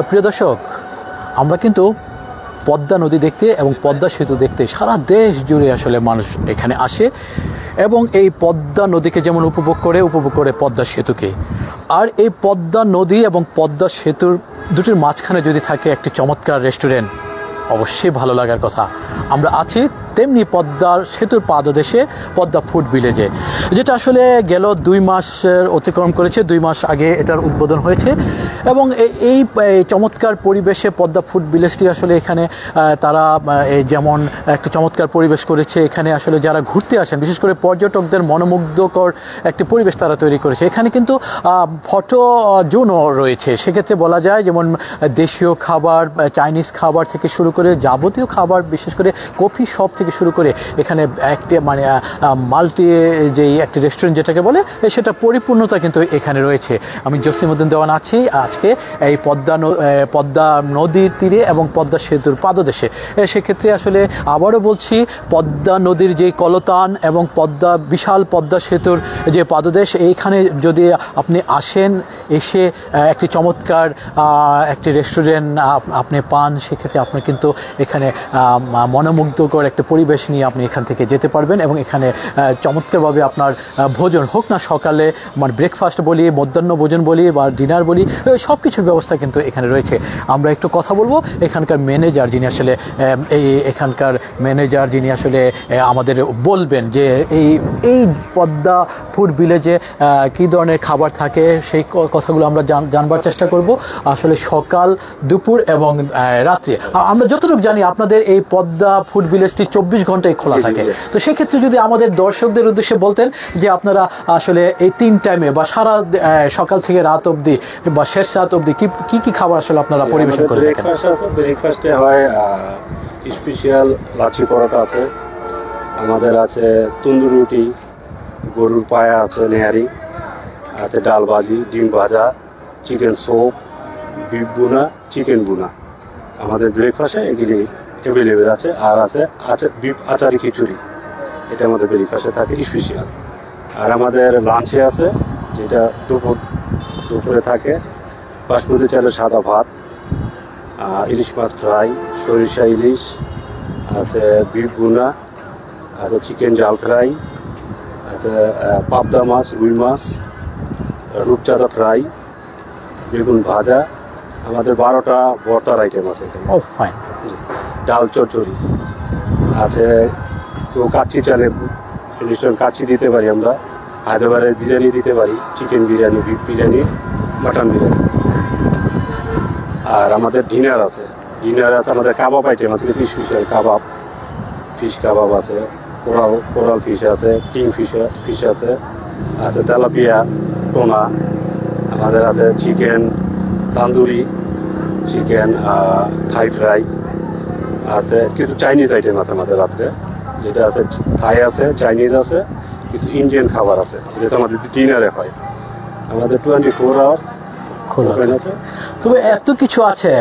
প্রিয় দর্শক, আমরা কিন্তু পদ্মা নদী দেখতে এবং পদ্মা সেতু দেখতে সারা দেশ জুড়ে আসলে মানুষ এখানে আসে এবং এই পদ্মা নদীকে যেমন উপভোগ করে পদ্মা সেতুকে। আর এই পদ্মা নদী এবং পদ্মা সেতুর দুটির মাঝখানে যদি থাকে একটি চমৎকার রেস্টুরেন্ট, অবশ্যই ভালো লাগার কথা। আমরা আছি তেমনি পদ্মার সেতুর পাদদেশে পদ্মা ফুড ভিলেজে, যেটা আসলে গেল 2 মাসের অতিক্রম করেছে। 2 মাস আগে এটার উদ্বোধন হয়েছে এবং এই চমৎকার পরিবেশে পদ্মা ফুড ভিলেজটি আসলে এখানে তারা যেমন একটা চমৎকার পরিবেশ করেছে। এখানে আসলে যারা ঘুরতে আসেন, বিশেষ করে পর্যটকদের মনোমুগ্ধকর একটি পরিবেশ তারা তৈরি করেছে। এখানে কিন্তু ফটো জোনও রয়েছে। সেক্ষেত্রে বলা যায় যেমন দেশীয় খাবার, চাইনিজ খাবার থেকে শুরু করে যাবতীয় খাবার, বিশেষ করে কফি শপ থেকে শুরু করে এখানে একটি মাল্টি যেই একটি রেস্টুরেন্ট যেটাকে বলে, সেটা পরিপূর্ণতা কিন্তু এখানে রয়েছে। আমি জসিমউদ্দিন দেওয়ান আছি আজকে এই পদ্মা নদীর তীরে এবং পদ্মা সেতুর পাদদেশে। সেক্ষেত্রে আসলে আবারও বলছি, পদ্মা নদীর যে কলতান এবং বিশাল পদ্মা সেতুর যে পাদদেশ, এইখানে যদি আপনি আসেন, এসে একটি চমৎকার একটি রেস্টুরেন্ট আপনি পান, সেক্ষেত্রে আপনি কিন্তু এখানে মনোমুগ্ধকর একটা পরিবেশ নিয়ে আপনি এখান থেকে যেতে পারবেন এবং এখানে চমৎকারভাবে আপনার ভোজন হোক না, সকালে ব্রেকফাস্ট বলি, মধ্যাহ্ন ভোজন বলি বা ডিনার বলি, সব কিছুর ব্যবস্থা কিন্তু এখানে রয়েছে। আমরা একটু কথা বলবো এখানকার ম্যানেজার, যিনি আসলে আমাদের বলবেন যে এই পদ্মা ফুড ভিলেজে কী ধরনের খাবার থাকে, সেই কথাগুলো আমরা জানবার চেষ্টা করব। আসলে সকাল, দুপুর এবং রাত্রি, আমরা যতটুকু জানি আপনাদের এই পদ্মা ফুড ভিলেজটি 24 ঘন্টায় খোলা থাকে। তো সেক্ষেত্রে যদি আমাদের দর্শকদের উদ্দেশ্যে বলতেন যে আপনারা আসলে এই 3 টাইমে বা সারা সকাল থেকে রাত অবধি বা শেষ রাত অবধি কি খাবার আসলে আপনারা পরিবেশন করে থাকেন? ব্রেকফাস্টে হয় স্পেশাল লাচ্ছি পরোটা আছে, আমাদের আছে তন্দুর রুটি, গরুর পায়া আছে, নেহারি আছে, ডাল ভাজি, ডিম ভাজা, চিকেন স্যুপ, বিফ বুনা, চিকেন বুনা। আমাদের ব্রেকফাস্টে এগুলি অ্যাভেলেবেল আছে। আর আছে বিফ আচারি খিচুড়ি, এটা আমাদের ব্রেকফাস্টে থাকে স্পেশাল। আর আমাদের লাঞ্চে আছে, যেটা দুপুরে থাকে বাসমতি চালের সাদা ভাত, ইলিশ মাছ ফ্রাই, সরিষা ইলিশ আছে, বিফ বুনা আছে, চিকেন জাল ফ্রাই আছে, পাবদা মাছ, রুই মাছ, রূপচাঁদা ফ্রাই, বেগুন ভাজা। আমাদের 12টা ভর্তার আইটেম আছে এখানে। ডাল চচ্চড়ি আছে, কেউ কাচ্চি চালে কাচ্চি দিতে পারি আমরা, হায়দ্রাবাদের বিরিয়ানি দিতে পারি, chicken biryani, beef biryani, mutton biryani. আর আমাদের ডিনার আছে আমাদের কাবাব আইটেম আছে, স্পেশাল কাবাব, ফিশ কাবাব আছে, কোরাল ফিশ আছে, কিং ফিশ আছে, তেলাপিয়া, টোনা। আমাদের আছে chicken tandoori, chicken thigh fry আছে, কিছু চাইনিজ আইটেম আছে আমাদের রাত্রে, যেটা আছে থাই আছে, চাইনিজ আছে, কিছু ইন্ডিয়ান খাবার আছে, যেটা আমাদের ডিনারে হয়। আমাদের 24 আওয়ার খোলা আছে। তবে এত কিছু আছে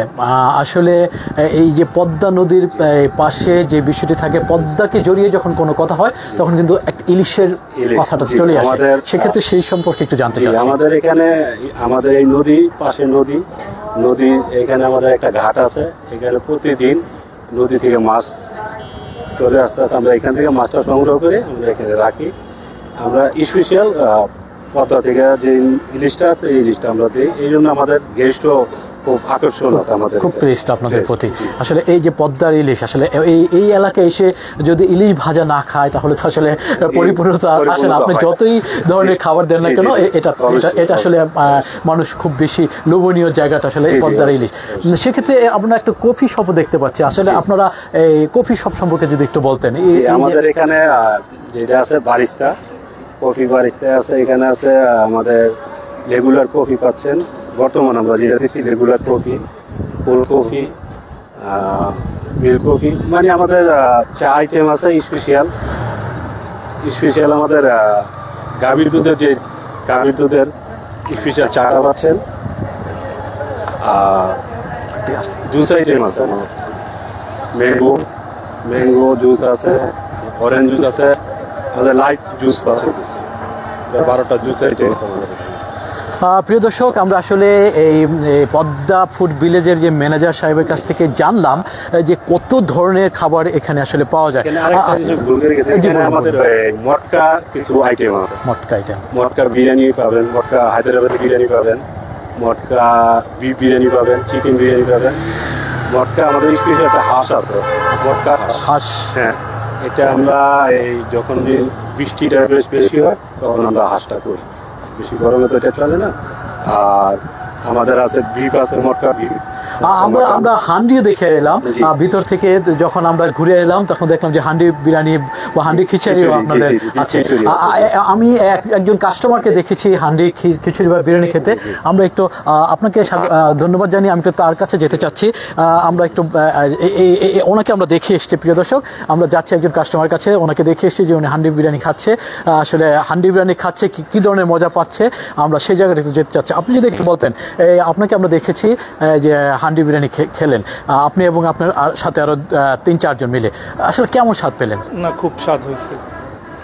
আসলে এই যে পদ্মা নদীর পাশে যে বিষয়টি থাকে, পদ্মাকে জড়িয়ে যখন কোনো কথা হয় তখন কিন্তু একটা ইলিশের কথাটা চলে আসে। সেক্ষেত্রে সেই সম্পর্কে একটু জানতে চাই। আমাদের এখানে আমাদের এই পাশে নদী এখানে আমাদের একটা ঘাট আছে, এখানে প্রতিদিন নদী থেকে মাছ চলে আসতে, আমরা এখান থেকে মাছটা সংগ্রহ করে আমরা এখানে রাখি। আমরা স্পেশাল পদ্মা থেকে যে ইলিশটা আছে, এই ইলিশটা আমরা দিই, এই জন্য আমাদের গেস্টও খুব আকর্ষণ আছে, আমাদের খুব প্রেসড আপনাদের প্রতি। আসলে এই যে পদ্মার ইলিশ, আসলে এই এলাকায় এসে যদি ইলিশ ভাজা না খায় তাহলে তো আসলে পরিপূর্ণতা আসে না। আপনি যতই ধরনের খাবার দেন না কেন, এটা আসলে মানুষ খুব বেশি লোভনীয় জায়গাটা আসলে পদ্মার ইলিশ। সেক্ষেত্রে আমরা একটা কফি শপও দেখতে পাচ্ছি। আসলে আপনারা এই কফি শপ সম্পর্কে যদি একটু বলতেন। আমাদের এখানে যেটা আছে বারিস্তা, কফি বারিস্তা আছে, এখানে আছে আমাদের রেগুলার কফি পাচ্ছেন। বর্তমান আমরা যেটা দেখছি regular coffee, cold coffee, milk coffee, মানে আমাদের চা আইটেম আছে স্পেশাল আমাদের গাভীর দুধের স্পেশাল চাটা পাচ্ছেন। জুস আইটেম আছে, ম্যাঙ্গো জুস আছে, অরেঞ্জ জুস আছে, আমাদের লাইট জুস পাচ্ছে। 12টা জুস আইটেম। প্রিয় দর্শক, আমরা আসলে এই পদ্মা ফুড ভিলেজের যে ম্যানেজার সাহেবের কাছ থেকে জানলাম যে কত ধরনের খাবার এখানে আসলে পাওয়া যায়। এখানে আরেকটা জিনিস ভুল করে গেছে, এখানে আমাদের মটকা কিছু আইটেম আছে। মটকা আইটেম, মটকা বিরিয়ানি পাবেন, মটকা হায়দ্রাবাদি বিরিয়ানি পাবেন, মটকা বিফ বিরিয়ানি পাবেন, চিকেন বিরিয়ানি পাবেন। মটকা আমাদের স্পেশাল একটা হাঁস আছে, মটকা হাঁস। হ্যাঁ, এটা আমরা এই যখন বৃষ্টিটা বেশি হয় তখন আমরা হাঁসটা করি, বেশি গরমে তো এটা চলে না। আর আমাদের আছে বিফ আছে, মটকা বিফ। আমরা হান্ডিও দেখে এলাম ভিতর থেকে, যখন আমরা ঘুরে এলাম তখন দেখলাম যে হান্ডি বিরিয়ানি বা হান্ডি খিচুড়িও আপনাদের আছে। আমি একজন কাস্টমারকে দেখেছি হান্ডি খিচুড়ি বা বিরিয়ানি খেতে। আমরা একটু আপনাকে ধন্যবাদ জানিয়ে আমি একটু তার কাছে যেতে চাচ্ছি। আমরা একটু ওনাকে আমরা দেখে এসেছি। প্রিয় দর্শক, আমরা যাচ্ছি একজন কাস্টমার কাছে, ওনাকে দেখে এসেছি যে উনি হান্ডি বিরিয়ানি খাচ্ছে। আসলে হান্ডি বিরিয়ানি খাচ্ছে কি ধরনের মজা পাচ্ছে, আমরা সেই জায়গাটা একটু যেতে চাচ্ছি। আপনি যদি একটু বলতেন, আপনাকে আমরা দেখেছি যে হান্ডি বিরিয়ানি খেলেন আপনি এবং আপনার সাথে আরো 3-4 জন মিলে, আসলে কেমন স্বাদ পেলেন? না, খুব স্বাদ হয়েছে,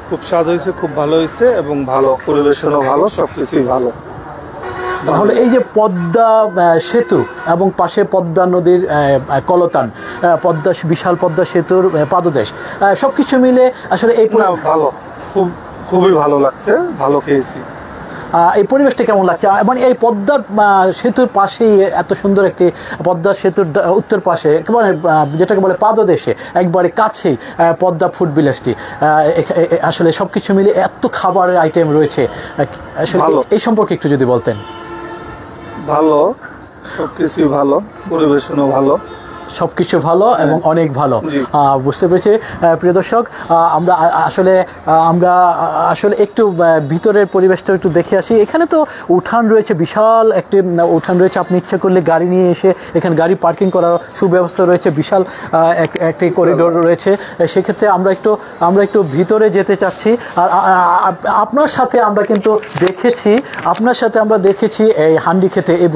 খুব স্বাদ হয়েছে, খুব ভালো হয়েছে এবং ভালো পরিবেশনও ভালো, সবকিছুই ভালো। তাহলে এই যে পদ্মা সেতু এবং পাশে পদ্মা নদীর কলতান, বিশাল পদ্মা সেতুর পাদদেশ, সবকিছু মিলে আসলে এই ভালো, খুবই ভালো লাগছে, ভালো খেয়েছি। এই পরিবেশটা কেমন লাগছে? মানে এই পদ্মার সেতুর পাশেই এত সুন্দর একটি পদ্মা সেতুর উত্তর পাশে একেবারে যেটাকে বলে পাদদেশে একবারে কাছেই পদ্মা ফুড ভিলেজটি, আসলে সবকিছু মিলে এত খাবারের আইটেম রয়েছে, আসলে এই সম্পর্কে একটু যদি বলতেন। ভালো, সবকিছুই ভালো, পরিবেশনও ভালো, সবকিছু ভালো এবং অনেক ভালো। বুঝতে পেরেছি। প্রিয় দর্শক, আমরা আসলে একটু ভিতরের পরিবেশটা একটু দেখে আসি। এখানে তো উঠান রয়েছে, বিশাল একটি উঠান রয়েছে। আপনি ইচ্ছা করলে গাড়ি নিয়ে এসে এখানে গাড়ি পার্কিং করার সুব্যবস্থা রয়েছে, বিশাল একটি করিডোর রয়েছে। সেক্ষেত্রে আমরা একটু ভিতরে যেতে চাচ্ছি। আর আপনার সাথে আমরা দেখেছি এই হান্ডি খেতে এই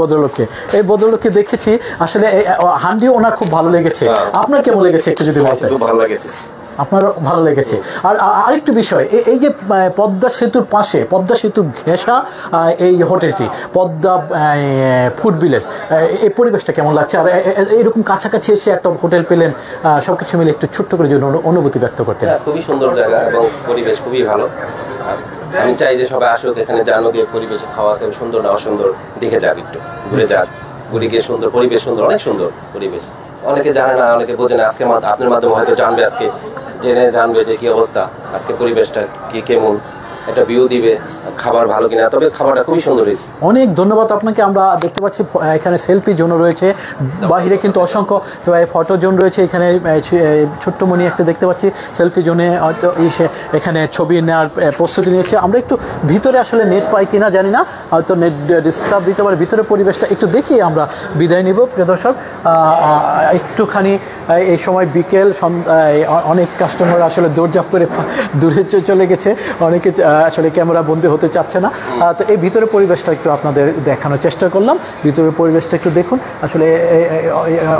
ভদ্রলোককে দেখেছি। আসলে হান্ডি ওনার খুব ভালো লেগেছে। আপনার কেমন লেগেছে একটু যদি বলতেন? ভালো লেগেছে। আপনার ভালো লেগেছে। আর আরেকটু বিষয়, এই যে পদ্মা সেতুর পাশে, পদ্মা সেতু ঘেঁষা এই হোটেলটি পদ্মা ফুড ভিলেজ, এই পরিবেশটা কেমন লাগছে? আর এইরকম কাছাকাছি এসে একটা হোটেল পেলেন, সবকিছু মিলে একটু ছোট্ট করে জন্য অনুভূতি ব্যক্ত করতেন। খুবই সুন্দর জায়গা এবং পরিবেশ খুবই ভালো। আমি চাই যে সবাই আসুক, এখানে জানুক, পরিবেশ খাওয়া সুন্দর না অসুন্দর দেখে যাক, একটু ঘুরে যাক, ঘুরে গিয়ে সুন্দর পরিবেশ, সুন্দর, অনেক সুন্দর পরিবেশ। অনেকে জানে না, অনেকে বোঝে না, আজকে আপনার মাধ্যমে হয়তো জানবে, আজকে জেনে জানবে যে কি অবস্থা, আজকে পরিবেশটা কেমন, একটা ভিউ দিবে, খাবার ভালো কিনা। তবে খাবারটা খুবই সুন্দর হয়েছে। অনেক ধন্যবাদ আপনাকে। আমরা দেখতে পাচ্ছি এখানে সেলফি জোন রয়েছে, বাহিরে কিন্তু অসংখ্য ফটো জোন রয়েছে। এখানে ছোট্টমণি একটা দেখতে পাচ্ছি সেলফি জোনে এখানে ছবি নেওয়ার প্রস্তুতি নিয়েছে। আমরা একটু ভিতরে আসলে নেট পাই কিনা জানি না, হয়তো নেট ডিস্টার্ব দিতে পারে। ভিতরে পরিবেশটা একটু দেখিয়ে আমরা বিদায় নিব। প্রিয় দর্শক, একটুখানি এই সময় বিকেল, অনেক কাস্টমার আসলে দৌড়ঝাঁপ করে দূরে চলে গেছে, অনেকে আসলে ক্যামেরা বন্দি হতে চাচ্ছে না। তো এই ভিতরের পরিবেশটা একটু আপনাদের দেখানোর চেষ্টা করলাম। ভিতরের পরিবেশটা একটু দেখুন। আসলে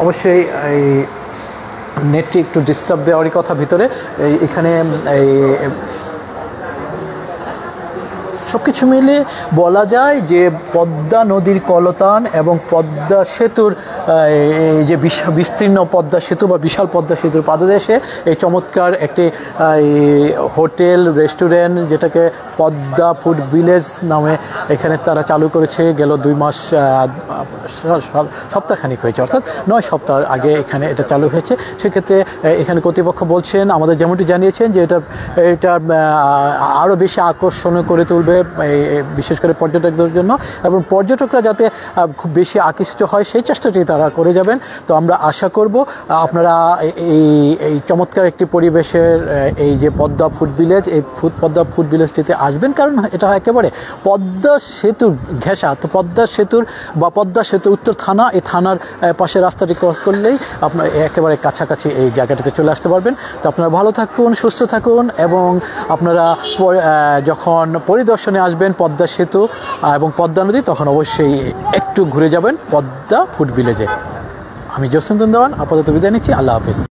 অবশ্যই এই নেটটি একটু ডিস্টার্ব দেওয়ারই কথা ভিতরে। এখানে সবকিছু মিলে বলা যায় যে পদ্মা নদীর কলতান এবং পদ্মা সেতুর এই যে বিস্তীর্ণ পদ্মা সেতু বা বিশাল পদ্মা সেতুর পাদদেশে এই চমৎকার একটি হোটেল রেস্টুরেন্ট, যেটাকে পদ্মা ফুড ভিলেজ নামে এখানে তারা চালু করেছে। গেল 2 মাস, সপ্তাহখানিক হয়েছে, অর্থাৎ 9 সপ্তাহ আগে এখানে এটা চালু হয়েছে। সেক্ষেত্রে এখানে কর্তৃপক্ষ বলছেন, আমাদের যেমনটি জানিয়েছেন, যে এটা আরও বেশি আকর্ষণীয় করে তুলবে, বিশেষ করে পর্যটকদের জন্য, এবং পর্যটকরা যাতে খুব বেশি আকৃষ্ট হয় সেই চেষ্টাটি তারা করে যাবেন। তো আমরা আশা করব আপনারা এই চমৎকার একটি পরিবেশের এই যে পদ্মা ফুড ভিলেজ, এই পদ্মা ফুড ভিলেজটিতে আসবেন, কারণ এটা একেবারে পদ্মা সেতুর ঘেঁষা। তো পদ্মা সেতু উত্তর থানা, এই থানার পাশে রাস্তাটি ক্রস করলেই আপনার একেবারে কাছাকাছি এই জায়গাটিতে চলে আসতে পারবেন। তো আপনারা ভালো থাকুন, সুস্থ থাকুন, এবং আপনারা যখন পরিদর্শনে আসবেন পদ্মা সেতু এবং পদ্মা নদী, তখন অবশ্যই একটু ঘুরে যাবেন পদ্মা ফুড ভিলেজে। আমি জসিম দেওয়ান আপাতত বিদায় নিচ্ছি। আল্লাহ হাফিজ।